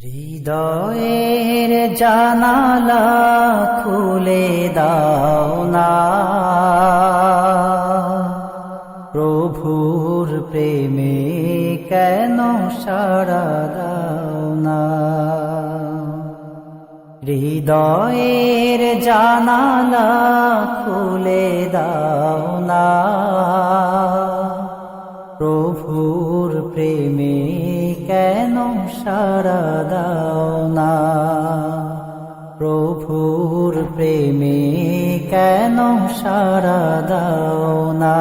হৃদয়ের জানালা খুলে দাও না, প্রভুর প্রেমে কেন সাড়া দাও না। হৃদয়ের জানালা খুলে দাও না, প্রভুর প্রেমে কেন সাড়া দাও না। প্রভুর প্রেমে কেন সাড়া দাও না।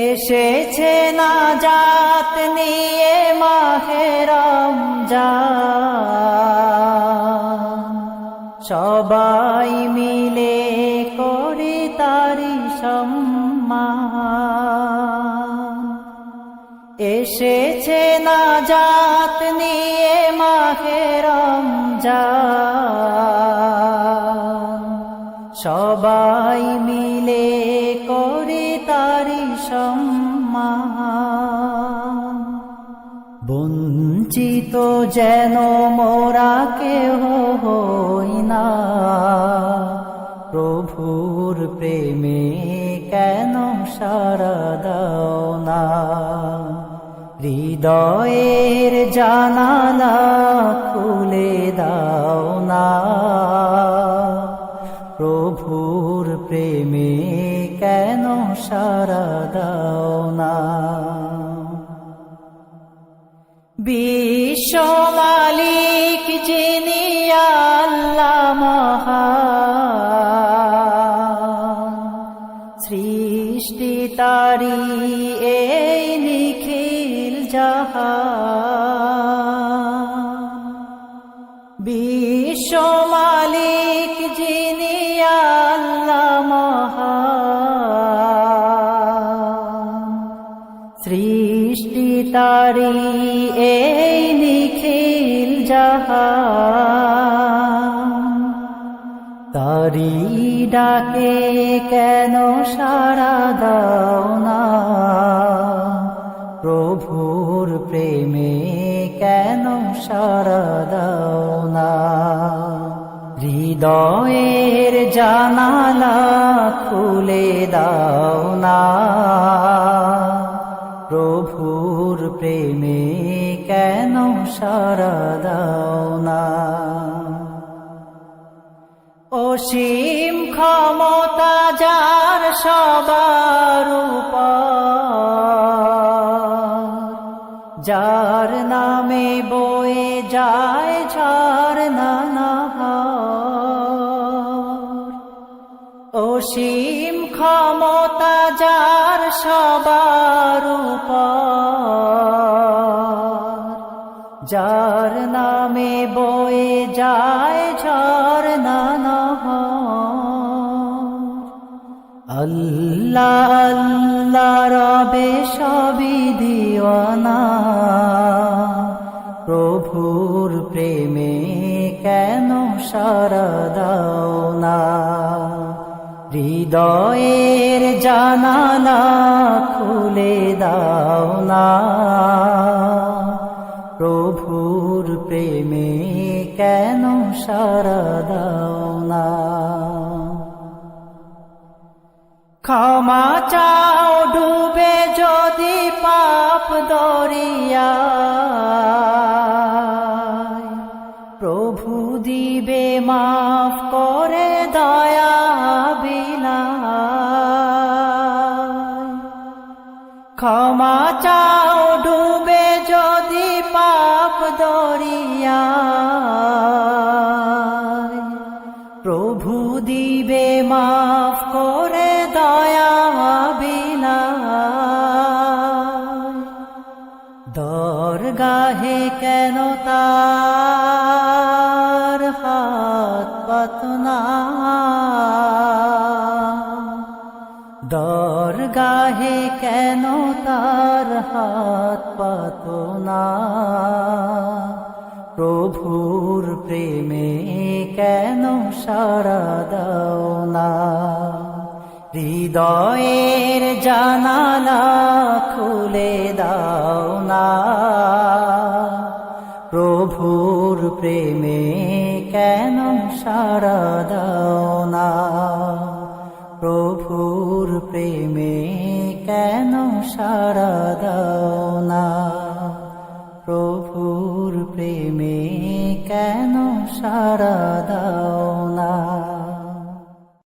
এসেছে নাজাত নিয়ে মাহে রমজান, সবাই মিলে করি তারি সম্মান। এসেছে নাজাত নিয়ে মাহে রমজান, সবাই মিলে করি তারি সম্মান। বঞ্চিত যেন মোরা কেহ হই না, প্রভুর প্রেমে কেন সাড়া দাও না। হৃদয়ের জানালা খুলে দাও না, প্রভুর প্রেমে কেন সাড়া দাও না। বিশ্ব মালিক যিনি আল্লাহ মহান, সৃষ্টি তারি এই নিখিল জাহান। বিশ্ব মালিক যিনি আল্লাহ মহান, সৃষ্টি তারি এই নিখিল জাহান। তারি ডাকে কেন সাড়া দাও না, প্রভুর প্রেমে কেন সাড়া দাও না। হৃদয়ের জানালা খুলে দাও না, প্রভুর প্রেমে কেন সাড়া দাও না। অসীম ক্ষমতা যার সবার উপর, যার নামে বয়ে যায় ঝরনা নহর। অসীম ক্ষমতা যার সবার উপর, যার নামে বয়ে যায় ঝরনা নহর। আল্লাহ আল্লাহ রবে সবই দিওয়ানা, প্রভুর প্রেমে কেন সাড়া দাও না। হৃদয়ের জানালা খুলে দাও না, প্রভুর প্রেমে কেন সাড়া দাও না। ক্ষমা চাও ডুবে যদি পাপ দরিয়ায়, প্রভু দিবে মাফ করে দয়া বিলায়। ক্ষমা চাও ডুবে যদি পাপ দরিয়ায়, প্রভু দিবে মাফ করে দয়া বিলায়। দরগাহে কেন তার হাত পাতো না, দরগাহে কেন তার হাত পাতো না। প্রভুর প্রেমে কেন সাড়া দাও না। হৃদয়ের জানালা খুলে দাও না। প্রেমে কেন সাড়া দাও না, প্রভুর প্রেমে কেন সাড়া দাও না, প্রভুর প্রেমে কেন সাড়া দাও